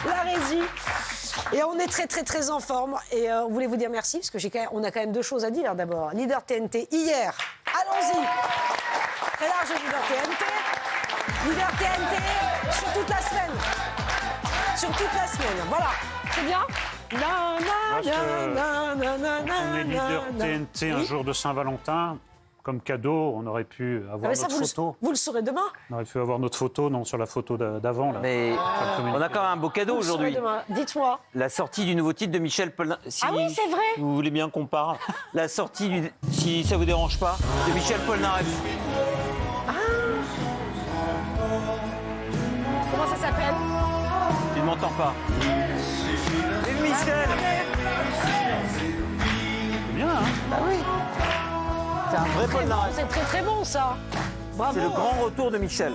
la régie. Et on est très, très, très en forme. Et on voulait vous dire merci, parce qu'on a quand même deux choses à dire d'abord. Leader TNT hier. Allons-y. Très large leader TNT. Leader TNT sur toute la semaine. Sur toute la semaine. Voilà. C'est bien? On est leader TNT un jour de Saint-Valentin. Comme cadeau, on aurait pu avoir notre photo. Vous le saurez demain. On aurait pu avoir notre photo, non, sur la photo d'avant. Mais on a quand même un beau cadeau aujourd'hui. Dites-moi. La sortie du nouveau titre de Michel Polnareff. Ah oui, c'est vrai. Vous voulez bien qu'on parle. La sortie, si ça vous dérange pas, de Michel Polnareff. Comment ça s'appelle? Tu ne m'entends pas. Et Michel. C'est bien, hein? Bah oui. C'est un vrai Polnareff. C'est très très bon ça. Bravo. C'est le grand retour de Michel.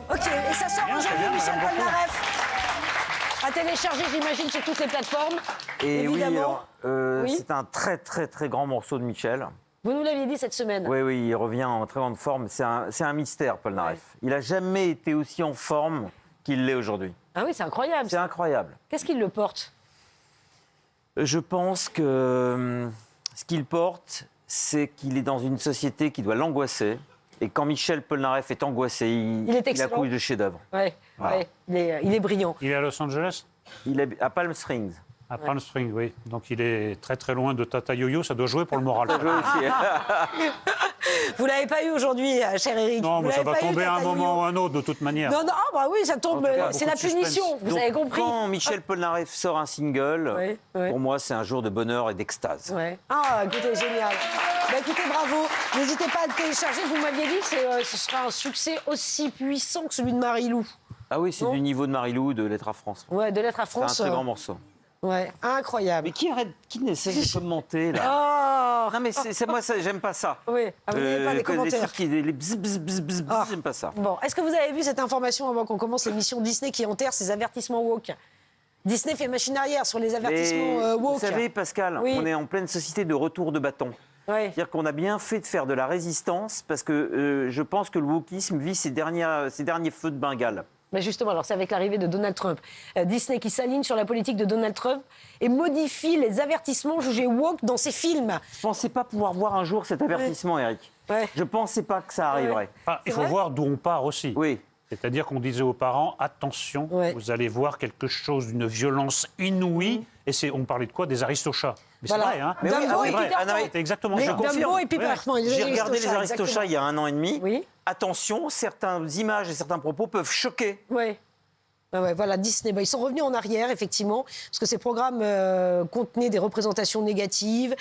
Ok, et ça sort Bien, aujourd'hui, bien, Michel j'aime beaucoup. Polnareff. À télécharger, j'imagine, sur toutes les plateformes. Et évidemment. oui, Oui. c'est un très très très grand morceau de Michel. Vous nous l'aviez dit cette semaine. Oui, oui, il revient en très grande forme. C'est un mystère, Polnareff. Il n'a jamais été aussi en forme qu'il l'est aujourd'hui. Ah oui, c'est incroyable. C'est incroyable. Qu'est-ce qui le porte? Je pense que ce qu'il porte, c'est qu'il est dans une société qui doit l'angoisser. Et quand Michel Polnareff est angoissé, il accouche de chef-d'œuvre. Oui, Voilà. ouais, il est brillant. Il est à Los Angeles? Il est à Palm Springs. À Palm Springs, oui. Donc il est très très loin de Tata Yo-Yo, ça doit jouer pour le moral. Ça joue aussi. Vous l'avez pas eu aujourd'hui, cher Eric. Non, Vous mais ça l'avez va pas eu, tomber à un Tata moment ou Yo-Yo. un autre, de toute manière. Non, non, bah oui, ça tombe. En tout cas, C'est la beaucoup de punition, suspense. vous Donc, avez compris. Quand Michel Polnareff sort un single, Oui, oui. pour moi, c'est un jour de bonheur et d'extase. Ouais. Ah, écoutez, génial. Bah, écoutez, bravo. N'hésitez pas à le télécharger. Vous m'aviez dit que ce sera un succès aussi puissant que celui de Marie-Lou. Ah oui, c'est Non. du niveau de Marie-Lou, de Lettres à France. Ouais, de Lettres à C'est un France. très grand morceau. Ouais, incroyable. Mais qui n'essaie de commenter, là? Oh Non, mais c'est moi, j'aime pas ça. Oui, ah, vous n'avez pas les Les commentaires. trucs qui... Les bzz, bzz, bzz, bzz, bzz, Ah. j'aime pas ça. Bon, est-ce que vous avez vu cette information avant qu'on commence l'émission Disney qui enterre ses avertissements woke? Disney fait machine arrière sur les avertissements Mais woke. vous savez, Pascal, Oui. on est en pleine société de retour de bâton. Ouais. C'est-à-dire qu'on a bien fait de faire de la résistance parce que je pense que le wokisme vit ses derniers feux de Bengale. Mais justement, alors c'est avec l'arrivée de Donald Trump. Disney qui s'aligne sur la politique de Donald Trump et modifie les avertissements jugés woke dans ses films. Je pensais pas pouvoir voir un jour cet avertissement, Eric. Ouais. Je pensais pas que ça arriverait. Ah, il C'est faut vrai voir d'où on part aussi. Oui. C'est-à-dire qu'on disait aux parents, attention, Ouais. vous allez voir quelque chose d'une violence inouïe. Et on parlait de quoi? Des aristochats. Mais Voilà. c'est vrai, hein? Mais oui, Dumbo ah, et c'est vrai. Peter Ah, non, Pan. mais C'est exactement Mais ça. Dumbo et Peter Pan. J'ai regardé les Aristochats il y a 1 an et demi. Oui. Attention, certaines images et certains propos peuvent choquer. Oui. Ouais, voilà, Disney, ils sont revenus en arrière, effectivement, parce que ces programmes contenaient des représentations négatives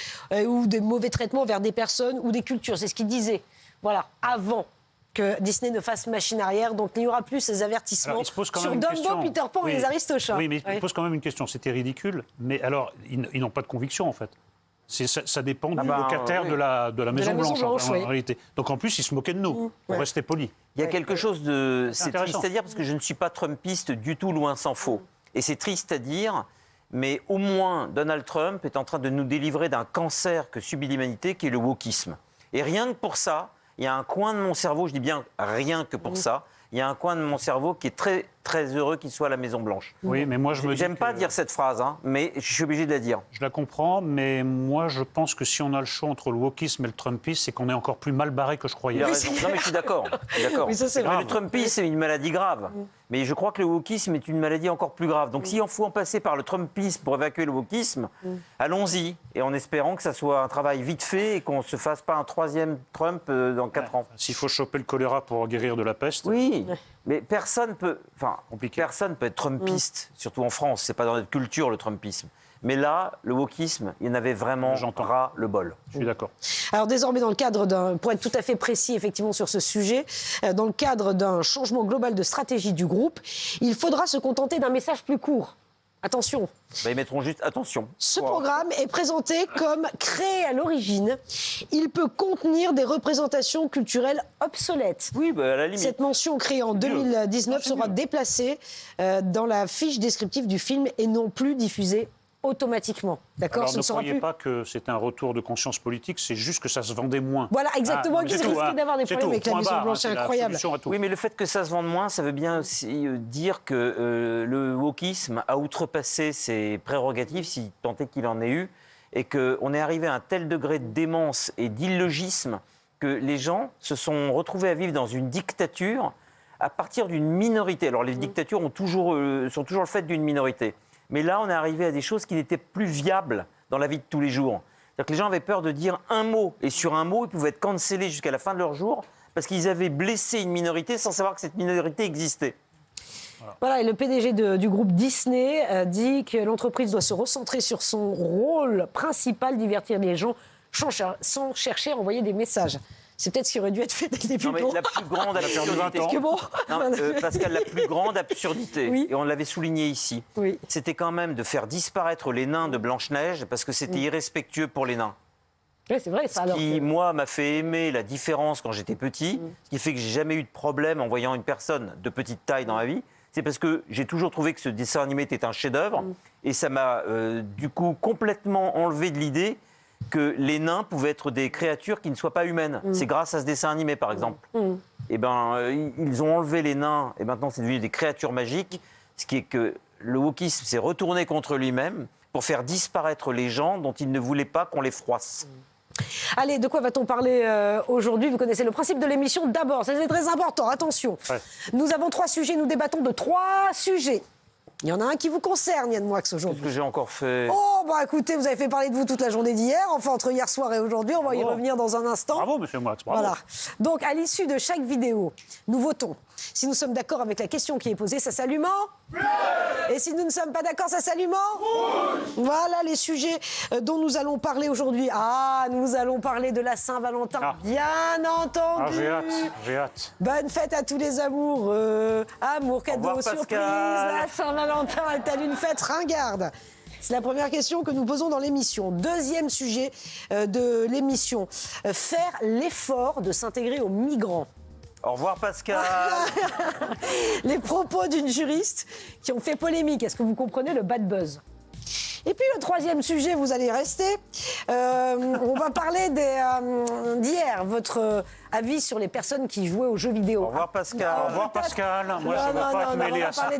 ou des mauvais traitements vers des personnes ou des cultures. C'est ce qu'ils disaient. Voilà, avant que Disney ne fasse machine arrière. Donc, il n'y aura plus ces avertissements Alors, il se pose quand sur même une Dumbo, question. Peter Pan Oui. et les Aristochats. Oui, mais il pose quand même une question. C'était ridicule. Mais alors, ils n'ont pas de conviction, en fait. Ça dépend du locataire oui. de la Maison Maison Blanche, Blanche, en oui. réalité. Donc, en plus, ils se moquaient de nous. Pour Ouais. rester poli. Il y a quelque chose de... C'est C'est intéressant. triste à dire parce que je ne suis pas trumpiste du tout, loin s'en faut. Et c'est triste à dire, mais au moins Donald Trump est en train de nous délivrer d'un cancer que subit l'humanité, qui est le wokisme. Et rien que pour ça, il y a un coin de mon cerveau, je dis bien rien que pour ça, il y a un coin de mon cerveau qui est très, très heureux qu'il soit à la Maison-Blanche. Oui, mais moi, je me dis J'aime pas que- dire cette phrase, hein, mais je suis obligé de la dire. Je la comprends, mais moi, je pense que si on a le choix entre le wokisme et le trumpisme, c'est qu'on est encore plus mal barré que je Il croyais. a raison. Non, mais je suis d'accord. Je suis d'accord. Oui, ça, c'est Mais vrai. le trumpisme, c'est une maladie grave. Mais je crois que le wokisme est une maladie encore plus grave. Donc, s'il en faut en passer par le trumpisme pour évacuer le wokisme, allons-y. Et en espérant que ça soit un travail vite fait et qu'on ne se fasse pas un troisième Trump dans 4 ans. S'il faut choper le choléra pour guérir de la peste, Oui, mais personne peut être trumpiste, surtout en France. C'est pas dans notre culture le trumpisme. Mais là, le wokisme, il y en avait vraiment J'entends. ras le bol. je suis d'accord. Alors désormais, dans le cadre pour être tout à fait précis effectivement sur ce sujet, dans le cadre d'un changement global de stratégie du groupe, il faudra se contenter d'un message plus court. Attention, Bah, ils mettront juste attention. ce programme est présenté comme créé à l'origine. Il peut contenir des représentations culturelles obsolètes. Oui, bah, à la limite. Cette mention créée en 2019 sera déplacée dans la fiche descriptive du film et non plus diffusée automatiquement. D'accord. Alors ne croyez pas que c'est un retour de conscience politique, c'est juste que ça se vendait moins. Voilà, exactement. Ils risquent d'avoir des problèmes avec la Maison Blanche, c'est incroyable. Oui, mais le fait que ça se vende moins, ça veut bien aussi dire que le wokisme a outrepassé ses prérogatives, si tant est qu'il en ait eu, et qu'on est arrivé à un tel degré de démence et d'illogisme que les gens se sont retrouvés à vivre dans une dictature à partir d'une minorité. Alors les dictatures sont toujours le fait d'une minorité. Mais là, on est arrivé à des choses qui n'étaient plus viables dans la vie de tous les jours. C'est-à-dire que les gens avaient peur de dire un mot. Et sur un mot, ils pouvaient être cancellés jusqu'à la fin de leur jour parce qu'ils avaient blessé une minorité sans savoir que cette minorité existait. Voilà, et le PDG du groupe Disney dit que l'entreprise doit se recentrer sur son rôle principal, divertir les gens sans chercher à envoyer des messages. C'est peut-être ce qui aurait dû être fait dès le début. Non, mais la plus grande absurdité. Pascal, la plus grande absurdité, oui. et on l'avait souligné ici, oui. c'était quand même de faire disparaître les nains de Blanche-Neige parce que c'était irrespectueux pour les nains. Oui, c'est vrai, ça. Ce qui, moi, m'a fait aimer la différence quand j'étais petit, ce qui fait que j'ai jamais eu de problème en voyant une personne de petite taille dans ma vie, c'est parce que j'ai toujours trouvé que ce dessin animé était un chef-d'œuvre et ça m'a, du coup, complètement enlevé de l'idée que les nains pouvaient être des créatures qui ne soient pas humaines. C'est grâce à ce dessin animé, par exemple. Et ils ont enlevé les nains, et maintenant c'est devenu des créatures magiques, ce qui est que le wokisme s'est retourné contre lui-même pour faire disparaître les gens dont il ne voulait pas qu'on les froisse. Allez, de quoi va-t-on parler aujourd'hui? Vous connaissez le principe de l'émission. D'abord, c'est très important, attention. Ouais. Nous avons 3 sujets, nous débattons de 3 sujets. Il y en a un qui vous concerne, Yann Moix, aujourd'hui. Qu'est-ce que j'ai encore fait? Oh, bah écoutez, vous avez fait parler de vous toute la journée d'hier, enfin entre hier soir et aujourd'hui, on va y revenir dans un instant. Bravo, monsieur Moix, bravo. Voilà. Donc, à l'issue de chaque vidéo, nous votons. Si nous sommes d'accord avec la question qui est posée, ça s'allume en... Et si nous ne sommes pas d'accord, ça s'allume en... Voilà les sujets dont nous allons parler aujourd'hui. Ah, nous allons parler de la Saint-Valentin, bien entendu. J'ai hâte. Bonne fête à tous les amoureux. Amour, cadeau, surprise. La Saint-Valentin est-elle une fête ringarde? C'est la première question que nous posons dans l'émission. Deuxième sujet de l'émission, faire l'effort de s'intégrer aux migrants. Au revoir Pascal. Les propos d'une juriste qui ont fait polémique. Est-ce que vous comprenez le bad buzz? Et puis le troisième sujet, vous allez rester. On va parler d'hier, votre avis sur les personnes qui jouaient aux jeux vidéo. Au revoir Pascal. Au revoir Pascal. Moi, je ne veux pas être mêlé à ça.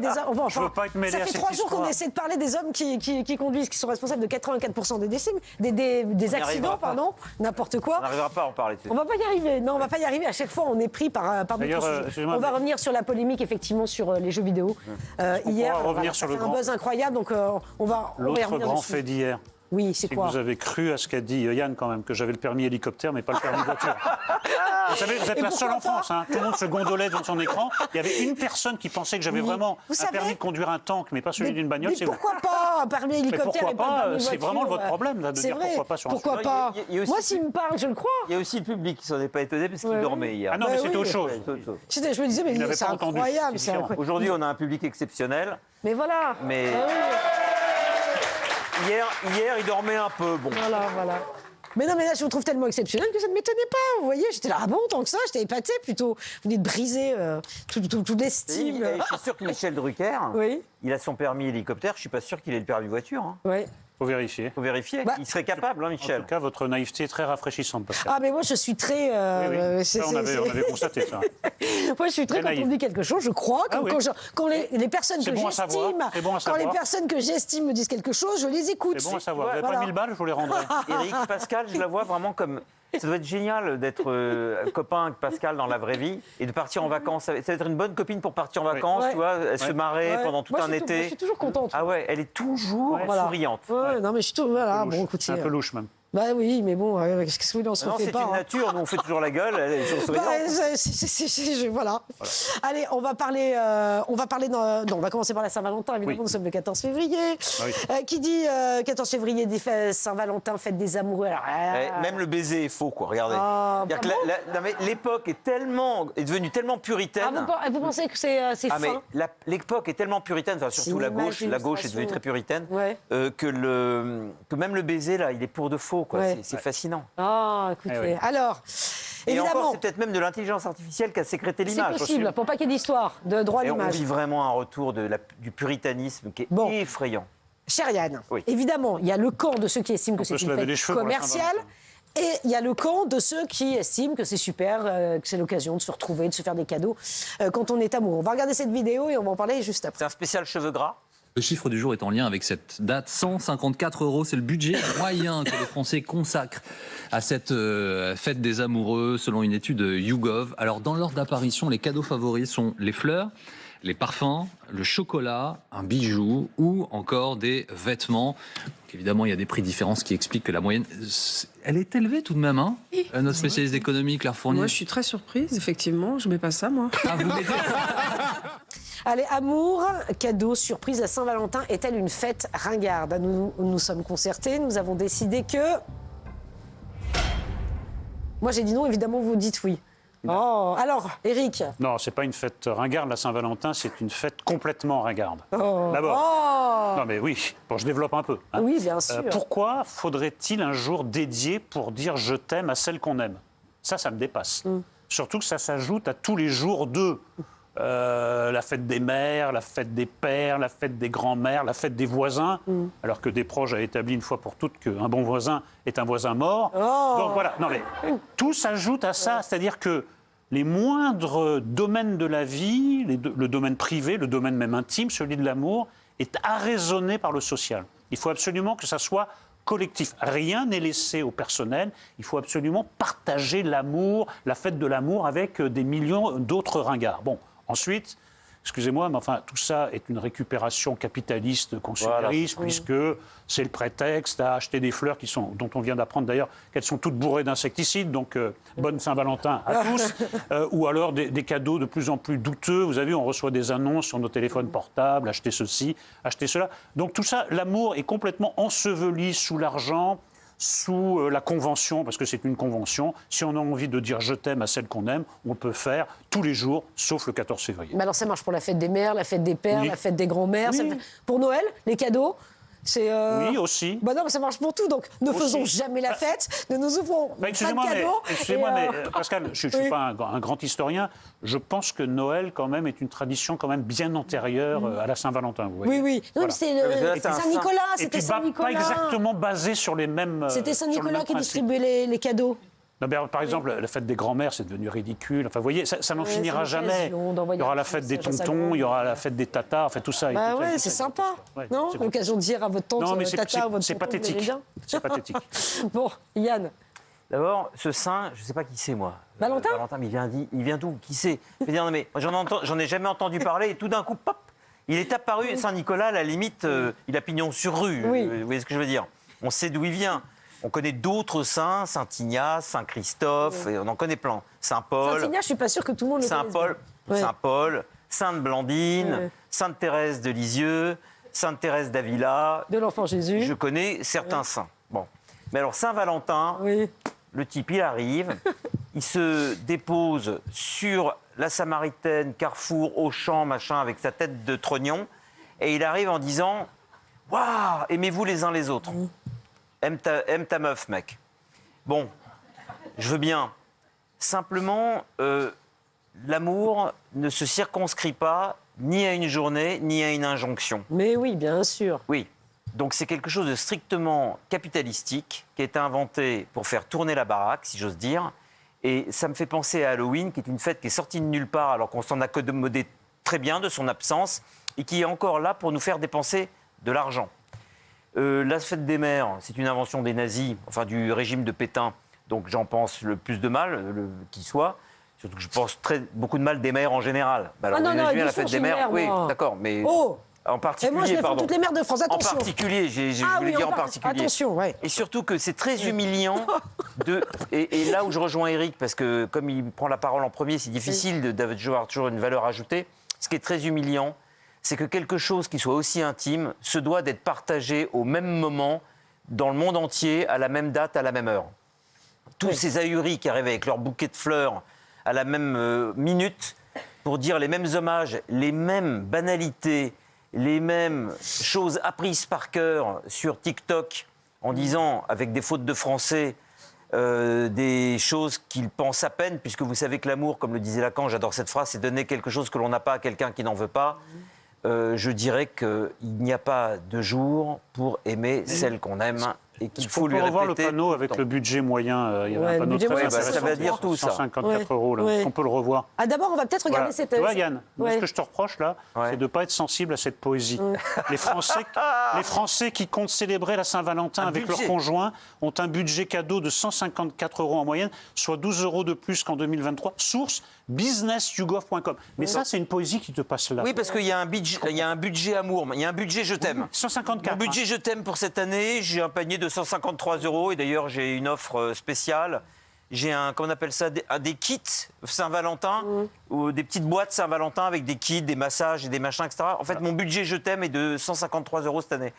Je veux pas être mêlé à cette histoire. Ça fait 3 jours qu'on essaie de parler des hommes qui conduisent, qui sont responsables de 84% des décès, des accidents, pardon, n'importe quoi. On n'arrivera pas à en parler. On va pas y arriver. Non, on va pas y arriver. À chaque fois, on est pris par d'autres sujets. On va revenir sur la polémique, effectivement, sur les jeux vidéo. Hier, ça fait un buzz incroyable, donc on va y revenir. L'autre grand fait d'hier. Oui, c'est quoi? Vous avez cru à ce qu'a dit Yann quand même, que j'avais le permis hélicoptère mais pas le permis voiture. Vous savez, vous êtes la seule en France. Hein. Tout le monde se gondolait devant son écran. Il y avait une personne qui pensait que j'avais vraiment un permis de conduire un tank, mais pas celui d'une bagnole. Mais pourquoi pas un permis hélicoptère et pas un permis voiture? C'est vraiment votre problème là, de dire vrai. Pourquoi pas sur un Pourquoi pas? Moi, s'il me parle, je le crois. Il y a aussi le public qui s'en est pas étonné parce qu'il dormait hier. Ah non, mais c'était autre chose. Je me disais, mais c'est incroyable. Aujourd'hui, on a un public exceptionnel. Mais voilà. Mais... Hier, il dormait un peu. Bon. Voilà. Mais non, mais là, je vous trouve tellement exceptionnel que ça ne m'étonnait pas. Vous voyez, j'étais là, ah bon, tant que ça, j'étais épatée plutôt. Vous venez de briser toute l'estime. Je suis sûr que Michel Drucker, il a son permis hélicoptère. Je ne suis pas sûr qu'il ait le permis voiture. Hein. Oui. Faut vérifier. Faut vérifier. Il serait capable, hein, Michel. En tout cas, votre naïveté est très rafraîchissante, Pascal. Ah, mais moi, je suis très... Oui. Ça, on avait constaté ça. Moi, je suis très quand on me dit quelque chose, je crois. Quand les personnes que j'estime... Quand les personnes que j'estime me disent quelque chose, je les écoute. C'est bon à savoir. Vous n'avez pas 1000 balles, je vous les rendrai. Éric, Pascal, je la vois vraiment comme... Ça doit être génial d'être copain avec Pascal dans la vraie vie et de partir en vacances. Ça va être une bonne copine pour partir en vacances, tu vois, elle se marrer pendant tout un été. Je suis toujours contente. Ah ouais, elle est toujours souriante. Non, mais je suis toujours... Voilà, bon, écoutez... C'est un peu louche, même. Bah oui, mais bon, qu'est-ce que vous voulez, on se refait pas. C'est une nature, nous on fait toujours la gueule, elle est toujours souriante. Voilà. Allez, on va parler on va commencer par la Saint-Valentin, évidemment, nous sommes le 14 février. Qui dit 14 février, dit Saint-Valentin, fête des amoureux. Alors, même le baiser est faux, quoi, regardez. L'époque est devenue tellement puritaine. Vous pensez que c'est fin? Mais l'époque est tellement puritaine, enfin, surtout la gauche est devenue très puritaine, que même le baiser, là, il est pour de faux. C'est fascinant. Ah, écoutez. Alors, évidemment... Et encore, c'est peut-être même de l'intelligence artificielle qui a sécrété l'image. C'est possible, pour pas qu'il y ait d'histoire de droit à l'image. On vit vraiment un retour du puritanisme qui est effrayant. Cher Yann, Oui. évidemment, il y a le camp de ceux qui estiment que On c'est peut se une laver fête les cheveux pour la commerciale. Saint-Valentin. Et il y a le camp de ceux qui estiment que c'est super, que c'est l'occasion de se retrouver, de se faire des cadeaux quand on est amoureux. On va regarder cette vidéo et on va en parler juste après. C'est un spécial cheveux gras. Le chiffre du jour est en lien avec cette date. 154 €, c'est le budget moyen que les Français consacrent à cette fête des amoureux, selon une étude YouGov. Alors, dans l'ordre d'apparition, les cadeaux favoris sont les fleurs, les parfums, le chocolat, un bijou ou encore des vêtements. Donc, évidemment, il y a des prix différents, ce qui explique que la moyenne, elle est élevée tout de même. Hein, notre spécialiste économique, Claire Fournier. Moi, je suis très surprise, effectivement. Je mets pas ça, moi. Ah, vous mettez- Allez, amour, cadeau, surprise, la Saint-Valentin est-elle une fête ringarde? Nous nous sommes concertés, nous avons décidé que... Moi j'ai dit non, évidemment vous dites oui. Oh, alors, Eric. Non, c'est pas une fête ringarde, la Saint-Valentin, c'est une fête complètement ringarde. Oh. D'abord. Oh. Non mais oui, bon, je développe un peu. Hein. Oui, bien sûr. Pourquoi faudrait-il un jour dédié pour dire je t'aime à celle qu'on aime? Ça me dépasse. Surtout que ça s'ajoute à tous les jours de la fête des mères, la fête des pères, la fête des grands-mères, la fête des voisins, alors que Desproges a établi une fois pour toutes qu'un bon voisin est un voisin mort. Oh. Donc voilà, non mais tout s'ajoute à ça, c'est-à-dire que les moindres domaines de la vie, le domaine privé, le domaine même intime, celui de l'amour, est arraisonné par le social. Il faut absolument que ça soit collectif. Rien n'est laissé au personnel. Il faut absolument partager l'amour, la fête de l'amour avec des millions d'autres ringards. Bon, ensuite, excusez-moi, mais enfin, tout ça est une récupération capitaliste consumériste, puisque c'est le prétexte à acheter des fleurs dont on vient d'apprendre d'ailleurs qu'elles sont toutes bourrées d'insecticides, donc bonne Saint-Valentin à tous, ou alors des cadeaux de plus en plus douteux. Vous avez vu, on reçoit des annonces sur nos téléphones portables, achetez ceci, achetez cela. Donc tout ça, l'amour est complètement enseveli sous l'argent, sous la convention, parce que c'est une convention. Si on a envie de dire je t'aime à celle qu'on aime, on peut faire tous les jours, sauf le 14 février. Mais alors ça marche pour la fête des mères, la fête des pères, Oui. la fête des grands-mères. Oui. Pour Noël, les cadeaux, c'est... Oui, aussi. Bah non, mais ça marche pour tout, donc ne Aussi. faisons jamais la fête, ne nous ouvrons pas de Excusez-moi, cadeaux. mais, et, Pascal, je ne suis oui. pas un grand historien. Je pense que Noël, quand même, est une tradition quand même bien antérieure à la Saint-Valentin. Vous voyez. Oui, oui. Non, Voilà. mais c'est Mais là, c'est un Saint-Nicolas, Et c'était puis, pas Saint-Nicolas. exactement basé sur les mêmes. C'était sur le Saint-Nicolas même qui principe. distribuait les cadeaux. Non, mais par exemple, la fête des grands-mères, c'est devenu ridicule. Enfin, vous voyez, ça n'en Ouais, finira c'est jamais. l'occasion Il d'envoyer y aura un la petit fête des message à sa tontons, grand-mère. il y aura la fête des tatas, enfin tout ça. Bah tout ça, ouais, tout c'est ça. sympa. Ouais, Non, c'est bon. l'occasion de dire à votre tante, Non, mais tata, votre c'est tonton, vous pathétique. aimez bien. C'est pathétique. Bon, Yann. D'abord, ce saint, je ne sais pas qui c'est, moi. Valentin Valentin, mais il vient d'où? Qui c'est? Je veux dire, non, mais j'en ai jamais entendu parler et tout d'un coup, pop, il est apparu. Saint-Nicolas, à la limite, il a pignon sur rue. Oui. Vous voyez ce que je veux dire? On sait d'où il vient. On connaît d'autres saints, Saint-Ignace, Saint-Christophe, et on en connaît plein. Saint-Paul. Saint-Ignace, je suis pas sûre que tout le monde le connaisse Saint-Paul, bien. Ouais. Saint-Paul, Sainte-Blandine, Ouais. Sainte-Thérèse de Lisieux, Sainte-Thérèse d'Avila. De l'enfant Jésus. Je connais certains saints. Bon. Mais alors, Saint-Valentin, Oui. le type, il arrive, il se dépose sur la Samaritaine, Carrefour, Auchan, machin, avec sa tête de trognon, et il arrive en disant « Waouh, aimez-vous les uns les autres. Aime ta meuf, mec. » Bon, je veux bien. Simplement, l'amour ne se circonscrit pas ni à une journée, ni à une injonction. Mais oui, bien sûr. Oui. Donc c'est quelque chose de strictement capitalistique qui a été inventé pour faire tourner la baraque, si j'ose dire. Et ça me fait penser à Halloween, qui est une fête qui est sortie de nulle part alors qu'on s'en accommodait très bien de son absence et qui est encore là pour nous faire dépenser de l'argent. La fête des mères, c'est une invention des nazis, enfin du régime de Pétain. Donc j'en pense le plus de mal qui soit. Surtout que je pense beaucoup de mal des mères en général. Bah, alors, Ah non, les non, Juifs, ils la sont fête des chez mères, mère, oui, moi. d'accord, mais Oh. en Et particulier, moi, je défends pardon. toutes les mères de France. En Attention. particulier, je Ah voulais oui, dire en particulier. Attention, ouais. Et surtout que c'est très humiliant et là où je rejoins Eric, parce que comme il prend la parole en premier, c'est difficile d'avoir toujours une valeur ajoutée. Ce qui est très humiliant, c'est que quelque chose qui soit aussi intime se doit d'être partagé au même moment, dans le monde entier, à la même date, à la même heure. Tous ces ahuris qui arrivent avec leur bouquet de fleurs à la même minute pour dire les mêmes hommages, les mêmes banalités, les mêmes choses apprises par cœur sur TikTok en disant, avec des fautes de français, des choses qu'ils pensent à peine, puisque vous savez que l'amour, comme le disait Lacan, j'adore cette phrase, c'est donner quelque chose que l'on n'a pas à quelqu'un qui n'en veut pas. je dirais qu'il n'y a pas de jour pour aimer celle qu'on aime et qu'il faut lui revoir répéter. le panneau avec tout le budget moyen. Il y avait Ouais, un le panneau budget très moyen, intéressant. ça va dire tout, ça. 154 euros, là. Ouais. On peut le revoir. Ah, d'abord, on va peut-être regarder Voilà. cette... Tu vois, Yann, moi, Ouais. ce que je te reproche là, Ouais. c'est de ne pas être sensible à cette poésie. Les Français qui comptent célébrer la Saint-Valentin avec budget. leur conjoint ont un budget cadeau de 154 euros en moyenne, soit 12 euros de plus qu'en 2023. Source businessyouGov.com. Mais ça, c'est une poésie qui te passe là. Oui, parce qu'il y a un budget amour, il y a un budget je t'aime. 154. Mon budget je t'aime pour cette année, j'ai un panier de 153 euros et d'ailleurs j'ai une offre spéciale. J'ai comment on appelle ça, des kits Saint-Valentin ou des petites boîtes Saint-Valentin avec des kits, des massages et des machins, etc. En fait, mon budget je t'aime est de 153 euros cette année.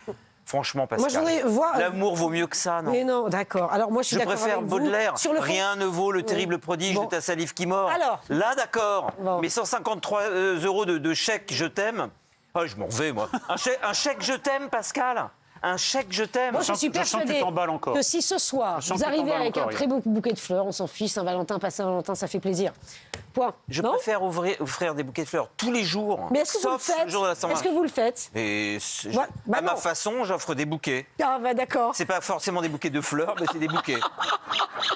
Franchement, Pascal, Moi, je voudrais voir... l'amour vaut mieux que ça, non? Mais non, d'accord. Alors, moi, je suis Je d'accord préfère avec vous. Baudelaire. Sur le fond- Rien ne vaut le terrible prodige Bon. de ta salive qui mord. Alors. Là, d'accord. Bon. Mais 153 euros de chèque je t'aime. Oh, je m'en vais, moi. Un chèque je t'aime, Pascal. Un chèque je t'aime. Moi, je suis je sens que tu persuadée t'emballes encore. que si ce soir, Je sens vous que tu arrivez t'emballes avec un encore, très beau bouquet de fleurs, on s'en fiche, Saint-Valentin, pas Saint-Valentin, ça fait plaisir. Point. Je Non préfère offrir des bouquets de fleurs tous les jours, Mais est-ce que vous le sauf faites le jour de la Est-ce Saint-Valentin. que vous le faites Et Bah à ma non. façon, j'offre des bouquets. Ah, bah d'accord. C'est pas forcément des bouquets de fleurs, mais c'est des bouquets.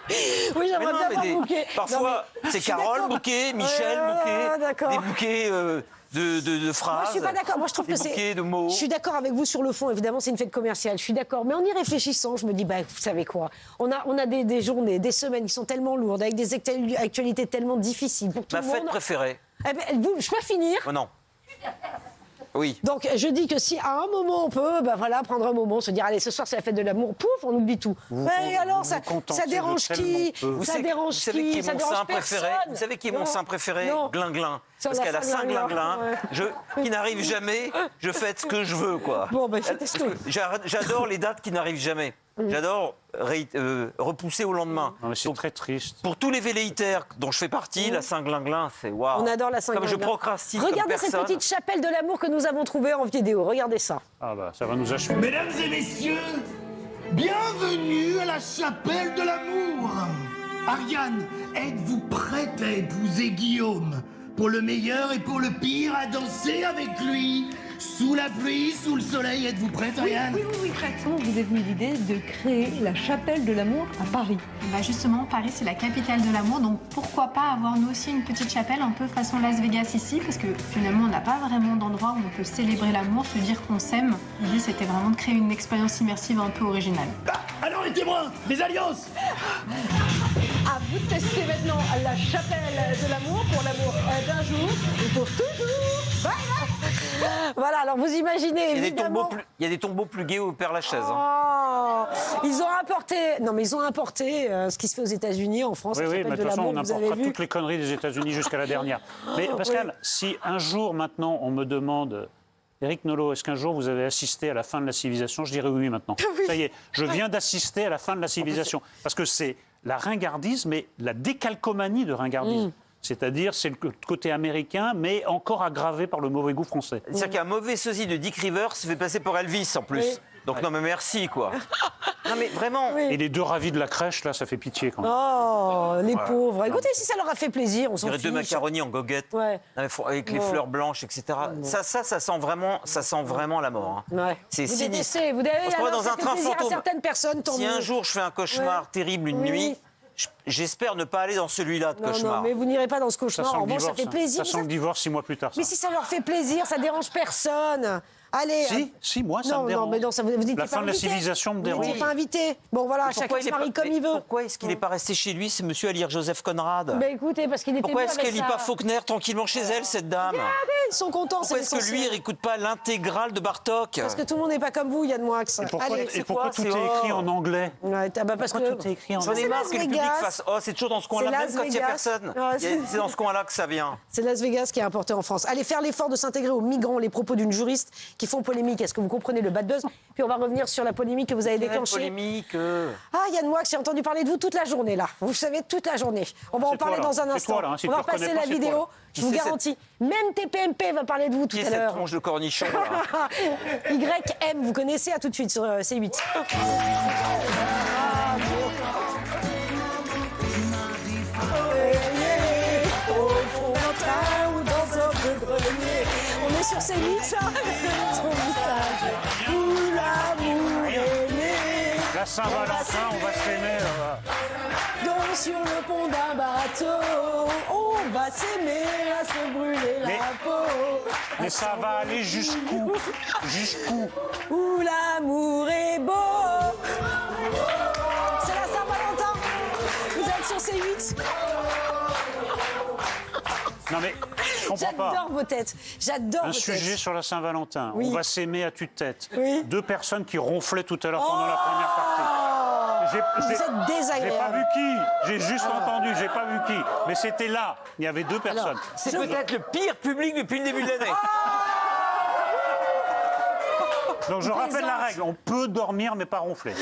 Oui, Mais j'aimerais non, bien mais avoir un bouquet. parfois, Non, mais c'est je suis Carole d'accord. bouquet, Michel bouquet, d'accord. des bouquets de phrases. Moi, je suis pas d'accord. Moi, je trouve des que c'est. bouquets de mots. Je suis d'accord avec vous sur le fond. Évidemment, c'est une fête commerciale. Je suis d'accord. Mais en y réfléchissant, je me dis, bah, vous savez quoi On a des journées, des semaines qui sont tellement lourdes, avec des actualités tellement difficiles pour tout Ma le monde. fête préférée. Eh ben, je peux finir. Oh non. Oui. Donc, je dis que si à un moment on peut, bah voilà, prendre un moment, se dire, allez, ce soir c'est la fête de l'amour, pouf, on oublie tout. Et alors, ça contentez de dérange tellement qui peu. Vous Ça savez, dérange vous savez qui qui est Ça mon dérange saint préféré personne. Vous savez qui est mon Non. saint préféré Non. Glinglin. Ça, Parce la qu'elle a Saint-Glinglin, Saint-Glinglin, qui n'arrive jamais. Je fête ce que je veux, quoi. Bon, ben, faites Parce ce que- que j'adore les dates qui n'arrivent jamais. J'adore repousser au lendemain. Non, mais c'est Donc, très triste. pour tous les velléitaires dont je fais partie, la Saint-Glinglin, c'est waouh. On adore la Saint-Glinglin. Comme je procrastine comme Regardez cette personne. petite chapelle de l'amour que nous avons trouvée en vidéo. Regardez ça. Ah bah, ça va nous achever. Mesdames et messieurs, bienvenue à la chapelle de l'amour. Ariane, êtes-vous prête à épouser Guillaume? Pour le meilleur et pour le pire, à danser avec lui? Sous la pluie, sous le soleil, êtes-vous prête, Ariane? Oui, prête. Comment vous est venue l'idée de créer la chapelle de l'amour à Paris? Bah justement, Paris, c'est la capitale de l'amour, donc pourquoi pas avoir nous aussi une petite chapelle un peu façon Las Vegas ici, parce que finalement, on n'a pas vraiment d'endroit où on peut célébrer l'amour, se dire qu'on s'aime. L'idée, c'était vraiment de créer une expérience immersive un peu originale. Ah, alors les témoins, les alliances! À vous de tester maintenant la chapelle de l'amour pour l'amour d'un jour et pour toujours. Voilà, alors vous imaginez, Il y a des évidemment... tombeaux plus gais au Père-Lachaise. Hein. Oh, ils ont importé, non mais ils ont importé ce qui se fait aux États-Unis, en France, Oui, la oui, chapelle mais de de toute façon, l'amour, on vous avez importera vu. toutes les conneries des États-Unis jusqu'à la dernière. Mais Pascal, si un jour maintenant on me demande, Éric Nolot, est-ce qu'un jour vous avez assisté à la fin de la civilisation? Je dirais oui maintenant. Ça y est, je viens d'assister à la fin de la civilisation. Parce que c'est la ringardise, mais la décalcomanie de ringardise. C'est-à-dire, c'est le côté américain, mais encore aggravé par le mauvais goût français. C'est-à-dire qu'un mauvais sosie de Dick Rivers se fait passer pour Elvis en plus. Oui. Donc non mais merci quoi. Non mais vraiment. Oui. Et les deux ravis de la crèche, là, ça fait pitié quand même. Oh, les pauvres. Écoutez, si ça leur a fait plaisir, on Je s'en dirais fiche. deux macaronis en goguette, Ouais. avec les Ouais. fleurs blanches, etc. Ça sent vraiment la mort. Hein. Ouais. C'est vous sinistre. détestez, vous avez On se croirait alors, dans ça un fait train plaisir fantôme. à certaines personnes, tant Si mieux. un jour je fais un cauchemar Ouais. terrible une Oui. nuit, j'espère ne pas aller dans celui-là de Non, cauchemar. non, mais vous n'irez pas dans ce Ça cauchemar. sent En le revanche, ça divorce. fait plaisir. Ça sent le divorce 6 mois plus tard. Ça. Mais si ça leur fait plaisir, ça dérange personne. Allez. Si, moi, ça non, me dérange. Non, mais non, ça vous n'étiez La pas fin de la invité. civilisation me dérange. Vous n'étiez pas invité. Bon, voilà, Mais chacun pourquoi se marie comme il veut. Pourquoi est-ce qu'il n'est pas resté chez lui, ce monsieur, à lire Joseph Conrad? Ben écoutez, parce qu'il était Pourquoi mieux est-ce avec qu'elle lit ça. pas Faulkner tranquillement chez elle, cette dame? Ils sont contents, c'est Pourquoi est-ce que lui, l'essentiel. il n'écoute pas l'intégrale de Bartok? Parce que tout le monde n'est pas comme vous, Yann Moix. Pourquoi, Allez. et pourquoi quoi, tout c'est est écrit or en anglais? Ouais, bah parce Pourquoi que tout est écrit en J'en ai anglais? marre Las que le public Vegas. fasse. Oh, c'est toujours dans ce coin-là, C'est même Las quand il n'y a Vegas. personne. Ouais, C'est dans ce coin-là que ça vient. C'est Las Vegas qui est importé en France. Allez faire l'effort de s'intégrer aux migrants, les propos d'une juriste qui font polémique. Est-ce que vous comprenez le bad buzz? Puis on va revenir sur la polémique que vous avez Quelle déclenchée. polémique. Ah, Yann Moix, j'ai entendu parler de vous toute la journée, là. Vous savez, toute la journée. On va en C'est toi, parler là. dans un C'est instant. toi, là, hein. Si on tu va reconnais passer pas, la c'est toi, vidéo, là. je vous Qui c'est garantis. Même TPMP va parler de vous tout Qui est à cette l'heure. tronche de cornichon là YM, vous connaissez, à tout de suite sur C8. On est sur ses lits, son visage où l'amour est né. La Saint-Valentin, on va s'aimer. Donc sur le pont d'un bateau, on va s'aimer à se brûler la peau. Mais ça va aller jusqu'où? Jusqu'où? Où l'amour est beau. C'est la Saint-Valentin. Vous êtes sur C8. Non mais, je comprends pas. J'adore vos têtes. J'adore Un vos sujet têtes. sur la Saint-Valentin. Oui. On va s'aimer à tue-tête. Oui. Deux personnes qui ronflaient tout à l'heure pendant la première partie. Vous êtes désagréable. J'ai pas vu qui. J'ai juste entendu. J'ai pas vu qui. Mais c'était là. Il y avait deux personnes. C'est peut-être le pire public depuis le début de l'année. Donc je rappelle la règle. On peut dormir mais pas ronfler.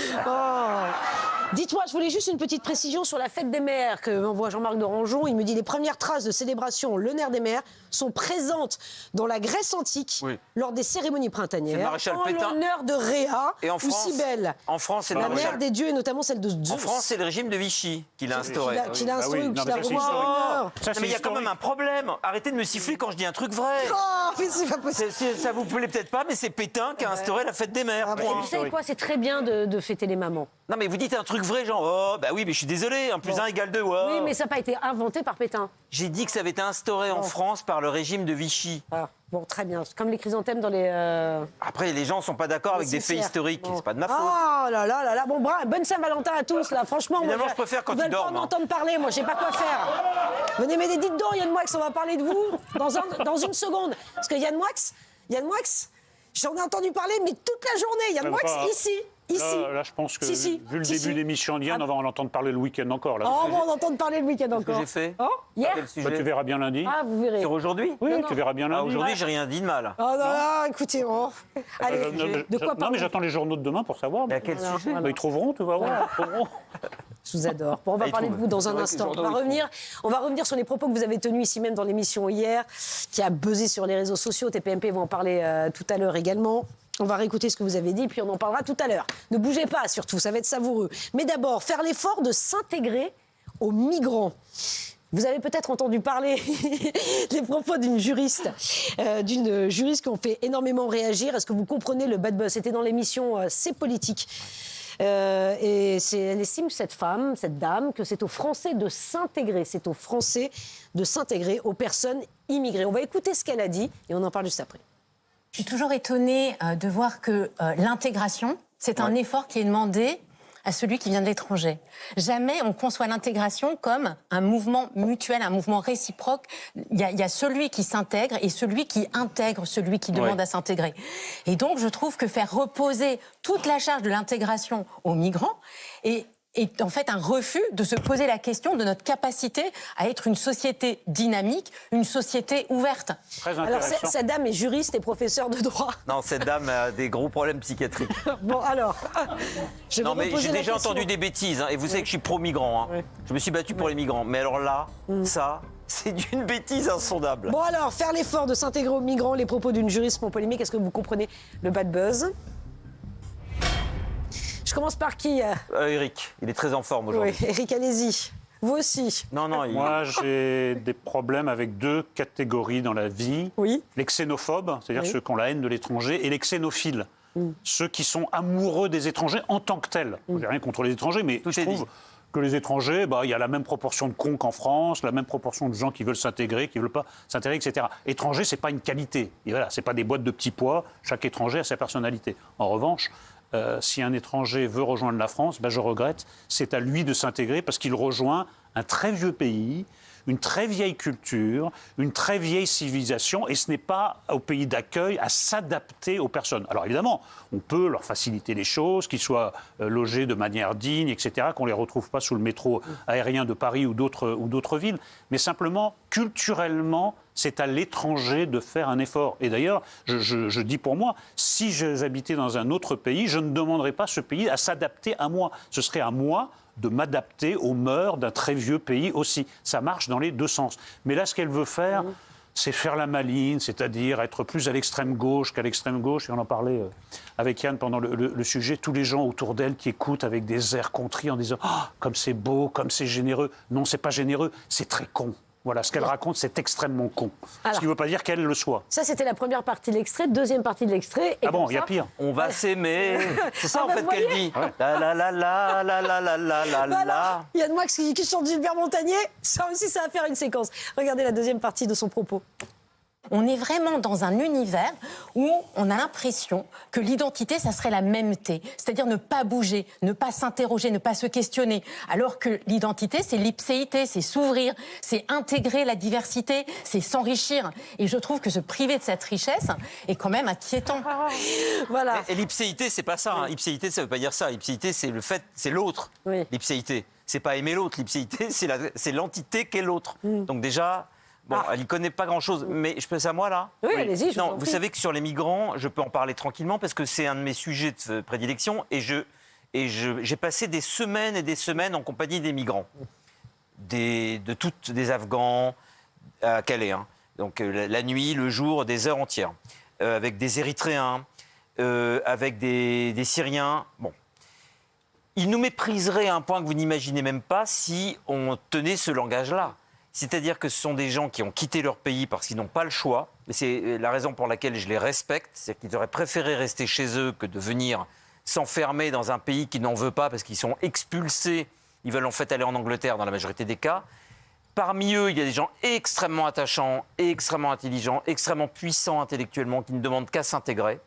Dites-moi, je voulais juste une petite précision sur la fête des mères que m'envoie Jean-Marc de Rangeon. Il me dit les premières traces de célébration, le nerf des mères, sont présentes dans la Grèce antique lors des cérémonies C'est le printanières maréchal en Pétain. l'honneur de Réa Et en ou France, Cybèle. En France, c'est le La maréchal. mère des dieux et notamment celle de Zeus. En France, c'est le régime de Vichy qui l'a instauré. Qu'il a Ah instauré oui, ou non, qu'il a mais ça, c'est remis en historique. honneur. Ça, Non, mais il y a quand même un problème. Arrêtez de me siffler quand je dis un truc vrai. Oh, mais c'est pas possible. Ça vous plaît peut-être pas, mais c'est Pétain qui a instauré la fête des mères. Ah, bah, point. vous savez quoi, c'est très bien de fêter les mamans. Non, mais vous dites un truc vrai, genre, oh, bah oui, mais je suis désolé, 1 + 1 = 2. Ouais. Oui, mais ça n'a pas été inventé par Pétain. J'ai dit que ça avait été instauré en France par le régime de Vichy. Ah, bon, très bien. C'est comme les chrysanthèmes dans les... Après, les gens sont pas d'accord avec des faits cimetières. historiques. Bon. C'est pas de ma faute. Oh là là là là. Bon, bonne Saint-Valentin à tous, là. Franchement, Évidemment, moi, je préfère quand ils ils veulent pas dorment, en hein. entendre parler. Moi, je sais pas quoi faire. Venez m'aider, dites donc, Yann Moix, on va parler de vous dans une seconde. Parce que Yann Moix, j'en ai entendu parler, mais toute la journée. Yann Moix, ici. Là, je pense que, Si. vu le début d'émission d'Yann, on va en entendre parler le week-end encore. Là. Oh, on va en entendre parler le week-end encore. que j'ai fait Oh, hier Quel Bah, sujet tu verras bien lundi. Ah, vous verrez. Sur aujourd'hui Oui, tu verras bien Ah, lundi. aujourd'hui, j'ai rien dit de mal. Oh non, non, écoutez, allez, de quoi Non, mais parler j'attends les journaux de demain pour savoir. Mais à quel sujet Bah, ils trouveront, tu vas voir. Ils trouveront. Je vous adore. Bon, on va Ah, il parler de trouve. vous dans C'est un vrai que instant. les On va revenir sur les propos que vous avez tenus ici même dans l'émission hier, qui a buzzé sur les réseaux sociaux. TPMP va en parler tout à l'heure également. On va réécouter ce que vous avez dit, puis on en parlera tout à l'heure. Ne bougez pas, surtout, ça va être savoureux. Mais d'abord, faire l'effort de s'intégrer aux migrants. Vous avez peut-être entendu parler des propos d'une juriste qui ont fait énormément réagir. Est-ce que vous comprenez le bad buzz? C'était dans l'émission C'est politique. Et elle estime, cette femme, cette dame, que c'est aux Français de s'intégrer. C'est aux Français de s'intégrer aux personnes immigrées. On va écouter ce qu'elle a dit et on en parle juste après. Je suis toujours étonnée de voir que l'intégration, c'est un effort qui est demandé à celui qui vient de l'étranger. Jamais on conçoit l'intégration comme un mouvement mutuel, un mouvement réciproque. Il y a celui qui s'intègre et celui qui intègre celui qui demande à s'intégrer. Et donc, je trouve que faire reposer toute la charge de l'intégration aux migrants est en fait un refus de se poser la question de notre capacité à être une société dynamique, une société ouverte. Très Alors, intéressant. cette dame est juriste et professeure de droit. Non, cette dame a des gros problèmes psychiatriques. Bon, alors, je vais Non, mais reposer j'ai la déjà question. entendu des bêtises, hein, et vous savez que je suis pro-migrant. Hein. Je me suis battu pour les migrants. Mais alors là, ça, c'est d'une bêtise insondable. Bon alors, faire l'effort de s'intégrer aux migrants, les propos d'une juriste font polémique. Est-ce que vous comprenez le bad buzz? Je commence par qui? Eric, il est très en forme aujourd'hui. Oui, Eric, allez-y. Vous aussi. Non, Moi, j'ai des problèmes avec deux catégories dans la vie. Oui. Les xénophobes, c'est-à-dire ceux qui ont la haine de l'étranger, et les xénophiles, ceux qui sont amoureux des étrangers en tant que tels. Je n'ai rien contre les étrangers, mais je trouve que les étrangers, il y a la même proportion de cons qu'en France, la même proportion de gens qui veulent s'intégrer, qui ne veulent pas s'intégrer, etc. Étranger, ce n'est pas une qualité. Et voilà, ce n'est pas des boîtes de petits pois. Chaque étranger a sa personnalité. En revanche, si un étranger veut rejoindre la France, je regrette, c'est à lui de s'intégrer parce qu'il rejoint un très vieux pays, une très vieille culture, une très vieille civilisation, et ce n'est pas au pays d'accueil à s'adapter aux personnes. Alors évidemment, on peut leur faciliter les choses, qu'ils soient logés de manière digne, etc., qu'on ne les retrouve pas sous le métro aérien de Paris ou d'autres villes, mais simplement, culturellement, c'est à l'étranger de faire un effort. Et d'ailleurs, je dis pour moi, si j'habitais dans un autre pays, je ne demanderais pas à ce pays à s'adapter à moi. Ce serait à moi de m'adapter aux mœurs d'un très vieux pays aussi. Ça marche dans les deux sens. Mais là, ce qu'elle veut faire, c'est faire la maline, c'est-à-dire être plus à l'extrême gauche qu'à l'extrême gauche. Et on en parlait avec Yann pendant le sujet. Tous les gens autour d'elle qui écoutent avec des airs contris en disant « Oh, comme c'est beau, comme c'est généreux ». Non, c'est pas généreux, c'est très con. Voilà, ce qu'elle raconte, c'est extrêmement con. Alors. Ce qui ne veut pas dire qu'elle le soit. Ça, c'était la première partie de l'extrait. Deuxième partie de l'extrait. Ah bon, il y a pire. On va s'aimer. C'est ça, Ah en bah, fait, vous qu'elle voyez. dit. La la la la la la la la la Voilà. la. Yann Moix qui chante Gilbert Montagnier. Ça aussi, ça va faire une séquence. Regardez la deuxième partie de son propos. On est vraiment dans un univers où on a l'impression que l'identité, ça serait la mêmeté. C'est-à-dire ne pas bouger, ne pas s'interroger, ne pas se questionner. Alors que l'identité, c'est l'ipséité, c'est s'ouvrir, c'est intégrer la diversité, c'est s'enrichir. Et je trouve que se priver de cette richesse est quand même inquiétant. Voilà. Et l'ipséité, c'est pas ça. Hein. Ipséité, ça veut pas dire ça. Ipséité, c'est le fait, c'est l'autre. Oui. L'ipséité, c'est pas aimer l'autre. L'ipséité, c'est l'entité qu'est l'autre. Donc déjà. Bon, elle n'y connaît pas grand-chose, mais je peux ça moi là. Oui, allez-y, je vous en Non, vous prie. savez que sur les migrants, je peux en parler tranquillement parce que c'est un de mes sujets de prédilection et j'ai passé des semaines et des semaines en compagnie des migrants, des Afghans à Calais, hein. Donc la nuit, le jour, des heures entières, avec des Érythréens, avec des Syriens. Bon. Ils nous mépriseraient à un point que vous n'imaginez même pas si on tenait ce langage-là. C'est-à-dire que ce sont des gens qui ont quitté leur pays parce qu'ils n'ont pas le choix. Et c'est la raison pour laquelle je les respecte. C'est qu'ils auraient préféré rester chez eux que de venir s'enfermer dans un pays qui n'en veut pas parce qu'ils sont expulsés. Ils veulent en fait aller en Angleterre dans la majorité des cas. Parmi eux, il y a des gens extrêmement attachants, extrêmement intelligents, extrêmement puissants intellectuellement qui ne demandent qu'à s'intégrer.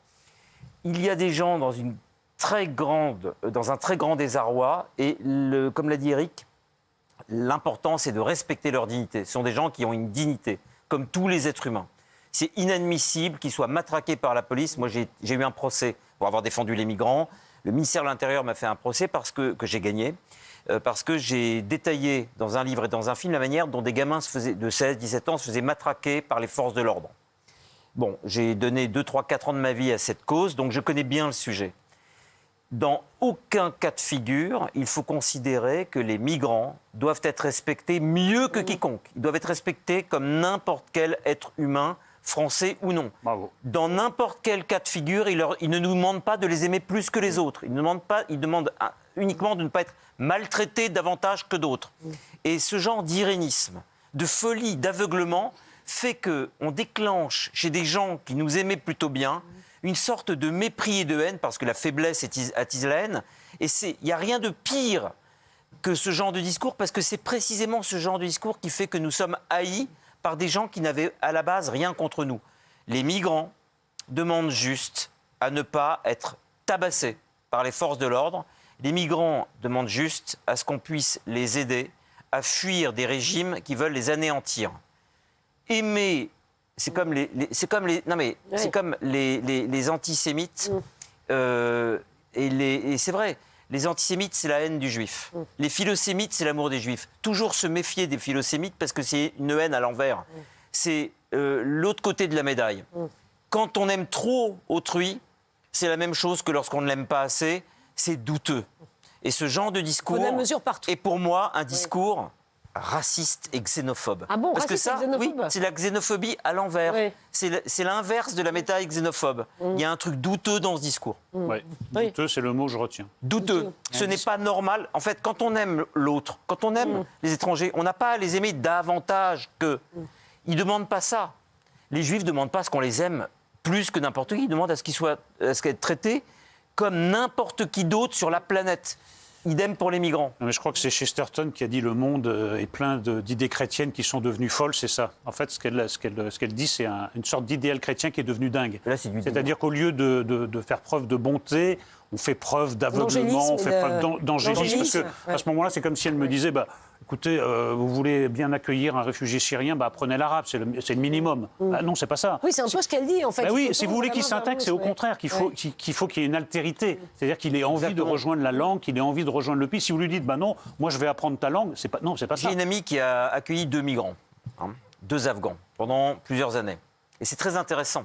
Il y a des gens dans un très grand désarroi. Et comme l'a dit Eric, l'important, c'est de respecter leur dignité. Ce sont des gens qui ont une dignité, comme tous les êtres humains. C'est inadmissible qu'ils soient matraqués par la police. Moi, j'ai eu un procès pour avoir défendu les migrants. Le ministère de l'Intérieur m'a fait un procès que j'ai gagné, parce que j'ai détaillé dans un livre et dans un film la manière dont des gamins de 16, 17 ans se faisaient matraquer par les forces de l'ordre. Bon, j'ai donné 2, 3, 4 ans de ma vie à cette cause, donc je connais bien le sujet. Dans aucun cas de figure, il faut considérer que les migrants doivent être respectés mieux que quiconque. Ils doivent être respectés comme n'importe quel être humain, français ou non. Bravo. Dans n'importe quel cas de figure, ils ne nous demandent pas de les aimer plus que les autres. Ils demandent uniquement de ne pas être maltraités davantage que d'autres. Et ce genre d'irénisme, de folie, d'aveuglement fait qu'on déclenche chez des gens qui nous aimaient plutôt bien une sorte de mépris et de haine, parce que la faiblesse attise la haine. Et il n'y a rien de pire que ce genre de discours, parce que c'est précisément ce genre de discours qui fait que nous sommes haïs par des gens qui n'avaient à la base rien contre nous. Les migrants demandent juste à ne pas être tabassés par les forces de l'ordre. Les migrants demandent juste à ce qu'on puisse les aider à fuir des régimes qui veulent les anéantir. Aimer... C'est comme les antisémites. Et c'est vrai, les antisémites, c'est la haine du juif. Les philosémites, c'est l'amour des juifs. Toujours se méfier des philosémites parce que c'est une haine à l'envers. C'est l'autre côté de la médaille. Quand on aime trop autrui, c'est la même chose que lorsqu'on ne l'aime pas assez. C'est douteux. Et ce genre de discours est pour moi un discours raciste et xénophobe. Ah bon, parce que raciste et xénophobe. oui, c'est la xénophobie à l'envers. Oui. C'est l'inverse de la médaille xénophobe. Il y a un truc douteux dans ce discours. Ouais. Douteux, c'est le mot que je retiens. Douteux. Ce n'est pas normal. En fait, quand on aime l'autre, quand on aime les étrangers, on n'a pas à les aimer davantage qu'eux. Ils ne demandent pas ça. Les Juifs ne demandent pas à ce qu'on les aime plus que n'importe qui. Ils demandent à ce qu'ils soient traités comme n'importe qui d'autre sur la planète. Idem pour les migrants. Non, mais je crois que c'est Chesterton qui a dit le monde est plein d'idées chrétiennes qui sont devenues folles, c'est ça. En fait, ce qu'elle dit, c'est une sorte d'idéal chrétien qui est devenu dingue. C'est-à-dire qu'au lieu de faire preuve de bonté, on fait preuve d'aveuglement, on fait preuve d'angélisme. Parce qu'à ce moment-là, c'est comme si elle me disait, écoutez, vous voulez bien accueillir un réfugié syrien, apprenez l'arabe, c'est le minimum. Non, c'est pas ça. Oui, c'est un peu ce qu'elle dit, en fait. Oui, si vous voulez qu'il s'intègre, c'est au contraire qu'il faut qu'il y ait une altérité. C'est-à-dire qu'il ait envie de rejoindre la langue, qu'il ait envie de rejoindre le pays. Si vous lui dites, non, moi je vais apprendre ta langue, c'est pas ça. J'ai une amie qui a accueilli 2 migrants, 2 Afghans, pendant plusieurs années. Et c'est très intéressant.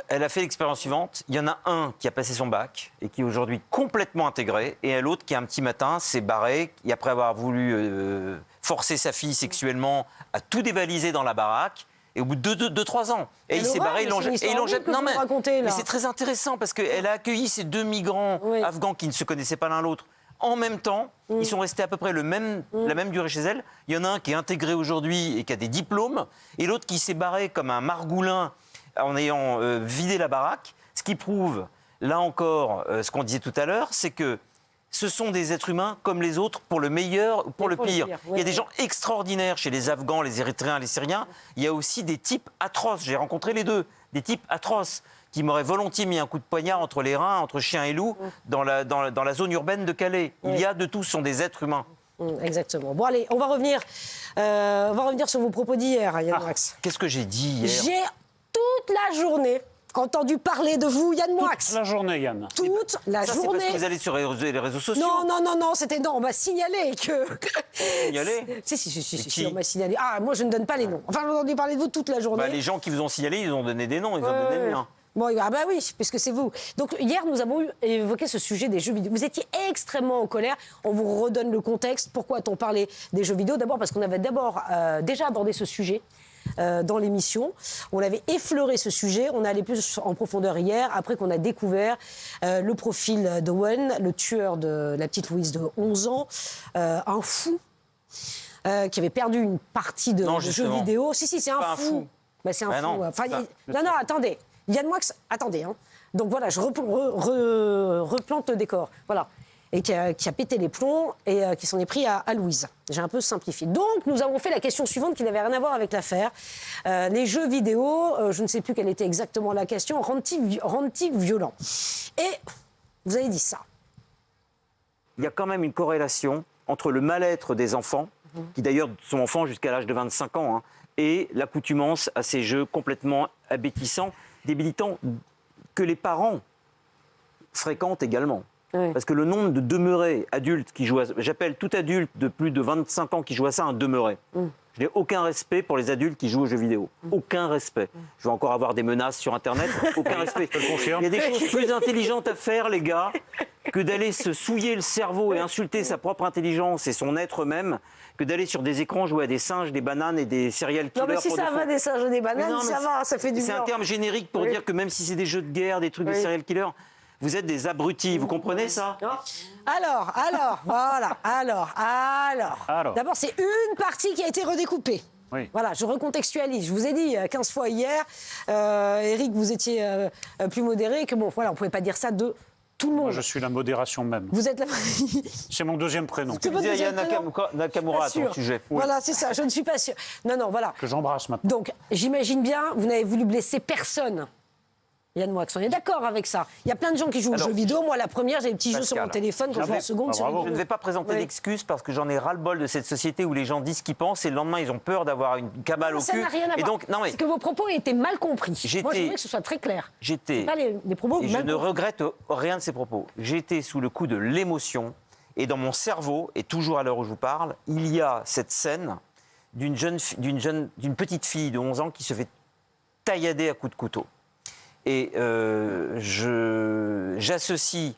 Elle a fait l'expérience suivante. Il y en a un qui a passé son bac et qui est aujourd'hui complètement intégré, et l'autre qui, un petit matin, s'est barré, et après avoir voulu forcer sa fille sexuellement, a tout dévalisé dans la baraque, et au bout de 2-3 ans. Et il s'est barré, ils l'ont jeté. Non, mais c'est très intéressant, parce qu'elle a accueilli ces 2 migrants afghans qui ne se connaissaient pas l'un l'autre en même temps. Ils sont restés à peu près la même durée chez elles. Il y en a un qui est intégré aujourd'hui et qui a des diplômes, et l'autre qui s'est barré comme un margoulin en ayant vidé la baraque. Ce qui prouve, là encore, ce qu'on disait tout à l'heure, c'est que ce sont des êtres humains comme les autres, pour le meilleur ou pour le pire. Il y a des gens extraordinaires chez les Afghans, les Érythréens, les Syriens. Il y a aussi des types atroces. J'ai rencontré les deux. Des types atroces qui m'auraient volontiers mis un coup de poignard entre les reins, entre chien et loup, dans la zone urbaine de Calais. Il y a de tout, ce sont des êtres humains. Exactement. Bon, allez, on va revenir sur vos propos d'hier, Yann Moix. Qu'est-ce que j'ai dit hier? J'ai toute la journée entendu parler de vous, Yann Moix. Toute la journée, Yann. Toute la Ça, journée. c'est parce que vous allez sur les réseaux sociaux. Non, c'était non, on m'a signalé que... Signalé? Si, on m'a signalé. Ah, moi, je ne donne pas les noms. Enfin, j'ai entendu parler de vous toute la journée. Bah, les gens qui vous ont signalé, ils ont donné des noms, ils ont donné le mien. Bon, ah bah oui, puisque c'est vous. Donc hier, nous avons évoqué ce sujet des jeux vidéo. Vous étiez extrêmement en colère. On vous redonne le contexte. Pourquoi a-t-on parlé des jeux vidéo? D'abord parce qu'on avait déjà abordé ce sujet dans l'émission. On avait effleuré ce sujet. On est allé plus en profondeur hier, après qu'on a découvert le profil d'Owen, le tueur de la petite Louise de 11 ans, un fou qui avait perdu une partie de jeux vidéo. Si, c'est un fou. Bah, c'est un fou. Non, enfin, non, attendez. Yann Moix, attendez. Hein. Donc voilà, je replante le décor. Voilà. Et qui a pété les plombs et qui s'en est pris à Louise. J'ai un peu simplifié. Donc, nous avons fait la question suivante qui n'avait rien à voir avec l'affaire. Les jeux vidéo, je ne sais plus quelle était exactement la question, rendent-ils violents? Et vous avez dit ça. Il y a quand même une corrélation entre le mal-être des enfants, qui d'ailleurs sont enfants jusqu'à l'âge de 25 ans, hein, et l'accoutumance à ces jeux complètement abétissants, débilitants, que les parents fréquentent également. Oui. Parce que le nombre de demeurés adultes qui jouent à ça, j'appelle tout adulte de plus de 25 ans qui joue à ça un demeuré. Je n'ai aucun respect pour les adultes qui jouent aux jeux vidéo. Aucun respect. Je vais encore avoir des menaces sur Internet. Aucun respect. Je te le confirme. Il y a des choses plus intelligentes à faire, les gars, que d'aller se souiller le cerveau et insulter sa propre intelligence et son être même, que d'aller sur des écrans jouer à des singes, des bananes et des serial killers. Non, mais si ça va, des singes et des bananes, ça va, ça fait du bien. C'est un terme générique pour dire que même si c'est des jeux de guerre, des trucs de serial killers, vous êtes des abrutis, vous comprenez ça? Alors, voilà, alors. D'abord, c'est une partie qui a été redécoupée. Oui. Voilà, je recontextualise. Je vous ai dit 15 fois hier, Eric, vous étiez plus modéré, que bon, voilà, on ne pouvait pas dire ça de tout le monde. Moi, je suis la modération même. Vous êtes la... C'est mon deuxième prénom. Tu disais Aya Nakamura à ton sujet. Oui. Voilà, c'est ça, je ne suis pas sûre. Non, voilà. Que j'embrasse maintenant. Donc, j'imagine bien, vous n'avez voulu blesser personne. Yann Moix, on est d'accord avec ça. Il y a plein de gens qui jouent aux jeux vidéo. Moi, la première, j'ai des petits jeux sur mon téléphone quand je joue en seconde. Je ne vais pas présenter d'excuses parce que j'en ai ras-le-bol de cette société où les gens disent ce qu'ils pensent et le lendemain, ils ont peur d'avoir une cabale au cul. Ça n'a rien à voir. Et donc, c'est que vos propos étaient mal compris. Moi, je voudrais que ce soit très clair. Pas les propos et je ne regrette rien de ces propos. J'étais sous le coup de l'émotion et dans mon cerveau, et toujours à l'heure où je vous parle, il y a cette scène d'une petite fille de 11 ans qui se fait taillader à coups de couteau. Et j'associe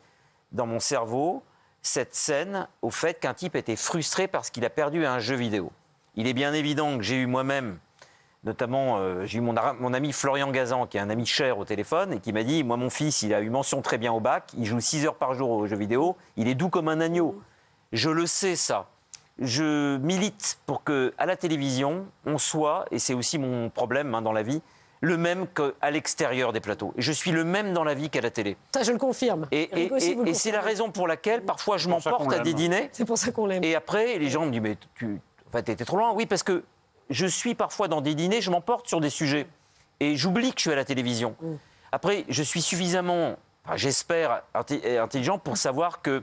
dans mon cerveau cette scène au fait qu'un type était frustré parce qu'il a perdu un jeu vidéo. Il est bien évident que j'ai eu moi-même, notamment j'ai eu mon ami Florian Gazan, qui est un ami cher au téléphone, et qui m'a dit, moi mon fils, il a eu mention très bien au bac, il joue 6 heures par jour aux jeux vidéo, il est doux comme un agneau. Je le sais ça. Je milite pour qu'à la télévision, on soit, et c'est aussi mon problème dans la vie, le même qu'à l'extérieur des plateaux. Et je suis le même dans la vie qu'à la télé. Ça, je le confirme. Et c'est la raison pour laquelle, parfois, je m'emporte à des dîners. C'est pour ça qu'on l'aime. Et après, les gens me disent, mais t'étais trop loin. Oui, parce que je suis parfois dans des dîners, je m'emporte sur des sujets. Et j'oublie que je suis à la télévision. Après, je suis suffisamment, j'espère, intelligent pour savoir que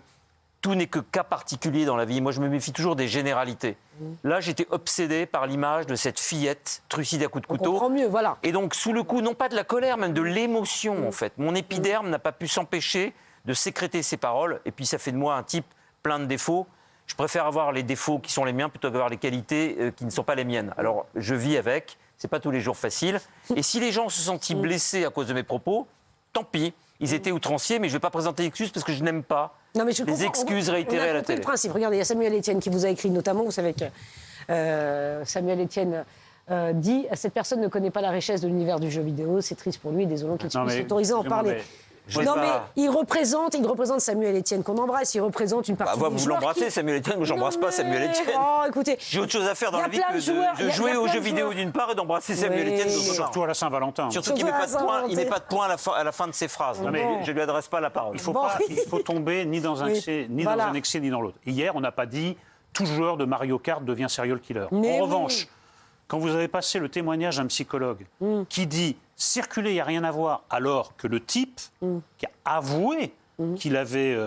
tout n'est que cas particulier dans la vie. Moi, je me méfie toujours des généralités. Là, j'étais obsédé par l'image de cette fillette trucidée à coups de couteau. On comprend mieux, voilà. Et donc, sous le coup, non pas de la colère, même de l'émotion, en fait. Mon épiderme n'a pas pu s'empêcher de sécréter ces paroles. Et puis, ça fait de moi un type plein de défauts. Je préfère avoir les défauts qui sont les miens plutôt qu'avoir les qualités qui ne sont pas les miennes. Alors, je vis avec. C'est pas tous les jours facile. Et si les gens se sentent blessés à cause de mes propos, tant pis. Ils étaient outranciers, mais je ne vais pas présenter d'excuses parce que je n'aime pas les excuses réitérées à la télé. Le principe. Regardez, il y a Samuel Etienne qui vous a écrit notamment. Vous savez que Samuel Etienne dit « Cette personne ne connaît pas la richesse de l'univers du jeu vidéo. C'est triste pour lui et désolant qu'il puisse s'autoriser à en parler. » Non, mais il représente Samuel Etienne qu'on embrasse. Il représente une partie Bah, des vous joueurs l'embrassez, Samuel Etienne. Moi, j'embrasse pas Samuel Etienne. Oh, écoutez. J'ai autre chose à faire dans il y a la vie plein de joueurs, que il y de a jouer plein aux de jeux vidéo joueurs. d'une part et d'embrasser Samuel Oui. Etienne d'autre part. Surtout à la Saint-Valentin. Surtout qu'il ne met pas de Surtout à point, la il met pas de point à la fin de ses phrases. Non, mais Je lui adresse pas la parole. Il faut tomber ni dans un excès, ni dans un excès, ni dans l'autre. Hier, on n'a pas dit tout joueur de Mario Kart devient serial killer. Mais en oui. revanche, quand vous avez passé le témoignage d'un psychologue qui dit circuler, il n'y a rien à voir, alors que le type qui a avoué qu'il avait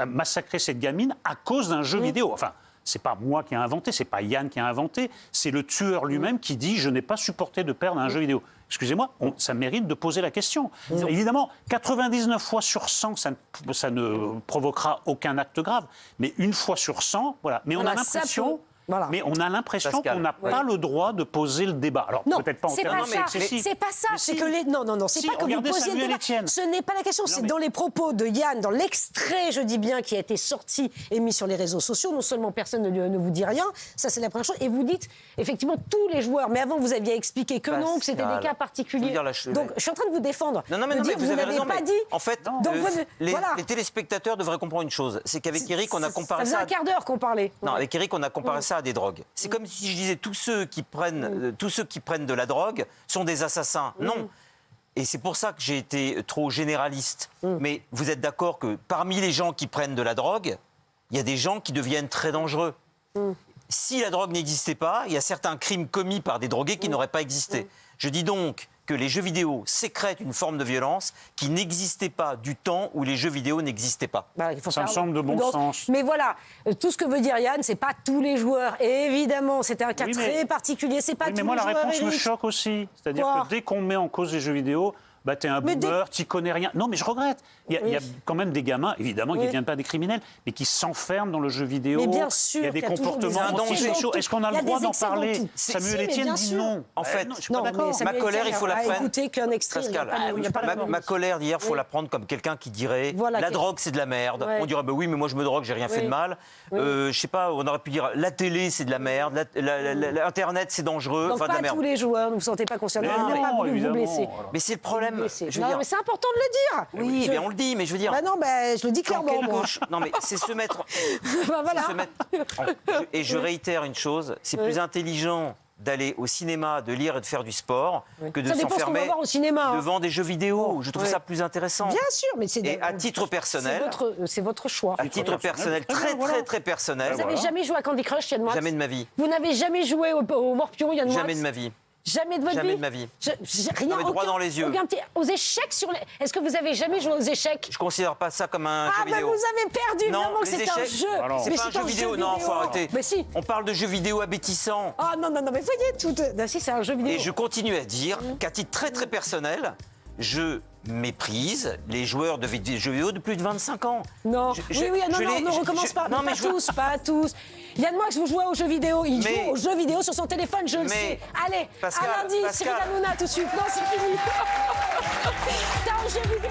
massacré cette gamine à cause d'un jeu vidéo. Enfin, c'est pas moi qui ai inventé, c'est pas Yann qui a inventé, c'est le tueur lui-même qui dit je n'ai pas supporté de perdre un jeu vidéo. Excusez-moi, ça mérite de poser la question. Évidemment, 99 fois sur 100, ça ne provoquera aucun acte grave, mais une fois sur 100, voilà. Mais on a l'impression... Voilà. Mais on a l'impression qu'on n'a pas le droit de poser le débat. Alors peut-être pas en termes c'est pas ça. C'est que les non, c'est pas que vous posiez le débat. Ce n'est pas la question. C'est dans les propos de Yann, dans l'extrait, je dis bien, qui a été sorti et mis sur les réseaux sociaux. Non seulement personne ne vous dit rien, ça c'est la première chose. Et vous dites effectivement tous les joueurs. Mais avant vous aviez expliqué que non, que c'était des cas particuliers. Donc je suis en train de vous défendre. Non, mais vous avez raison. Pas dit. En fait, les téléspectateurs devraient comprendre une chose. C'est qu'avec Eric, on a comparé ça. Ça faisait un quart d'heure qu'on parlait. Non, avec Eric, on a comparé ça à des drogues. C'est comme si je disais tous ceux qui prennent de la drogue sont des assassins. Non. Et c'est pour ça que j'ai été trop généraliste. Mais vous êtes d'accord que parmi les gens qui prennent de la drogue, il y a des gens qui deviennent très dangereux. Si la drogue n'existait pas, il y a certains crimes commis par des drogués qui n'auraient pas existé. Je dis donc que les jeux vidéo sécrètent une forme de violence qui n'existait pas du temps où les jeux vidéo n'existaient pas. Ça me semble de bon sens. Mais voilà, tout ce que veut dire Yann, c'est pas tous les joueurs. Et évidemment, c'était un cas très particulier. C'est pas tous les joueurs. Mais moi, la réponse me choque aussi. C'est-à-dire que dès qu'on met en cause les jeux vidéo, bah, t'es un boomer, t'y connais rien. Non, mais je regrette. Il y a quand même des gamins, évidemment, qui ne deviennent pas des criminels, mais qui s'enferment dans le jeu vidéo. Mais bien sûr, il y a des comportements antisociaux. Est-ce qu'on a le droit d'en parler? Samuel Etienne dit non. En fait, ma colère, il faut la prendre. Écoutez qu'un extrait. Ma colère d'hier, il faut la prendre comme quelqu'un qui dirait la drogue, c'est de la merde. On dirait oui, mais moi je me drogue, j'ai rien fait de mal. Je sais pas, on aurait pu dire la télé, c'est de la merde. Internet, c'est dangereux. Donc pas tous les joueurs, ne vous sentez pas concernés. On n'a pas voulu vous blesser. Mais c'est le problème. Non, mais c'est important de le dire. Oui, mais on le dit, mais je veux dire. Je le dis clairement. Non, mais c'est se mettre. Voilà. Et je réitère une chose, c'est plus intelligent d'aller au cinéma, de lire et de faire du sport que de s'enfermer devant des jeux vidéo. Je trouve ça plus intéressant. Bien sûr, mais c'est. Et à titre personnel, c'est votre choix. À titre personnel, très personnel. Vous n'avez jamais joué à Candy Crush, Yann Moix? Jamais de ma vie. Vous n'avez jamais joué au Morpion, Yann Moix? Jamais de ma vie. Jamais de votre vie? Jamais de ma vie. Rien, droit dans les yeux. Aux échecs Est-ce que vous avez jamais joué aux échecs? Je considère pas ça comme un jeu vidéo. Ah, vous avez perdu, non, vraiment que c'est un jeu. C'est pas un jeu vidéo, non, faut arrêter. Mais si. On parle de jeux vidéo abétissants. Ah non, mais voyez tout. Si, c'est un jeu vidéo. Et je continue à dire qu'à titre très personnel, je méprise les joueurs de jeux vidéo de plus de 25 ans. Non, ne recommence pas. Non, mais pas tous. Yann Moix, vous jouez aux jeux vidéo. Il joue aux jeux vidéo sur son téléphone, je le sais. Allez, à lundi, Cyril Hanouna tout de suite. Non, c'est fini. T'as un jeu vidéo.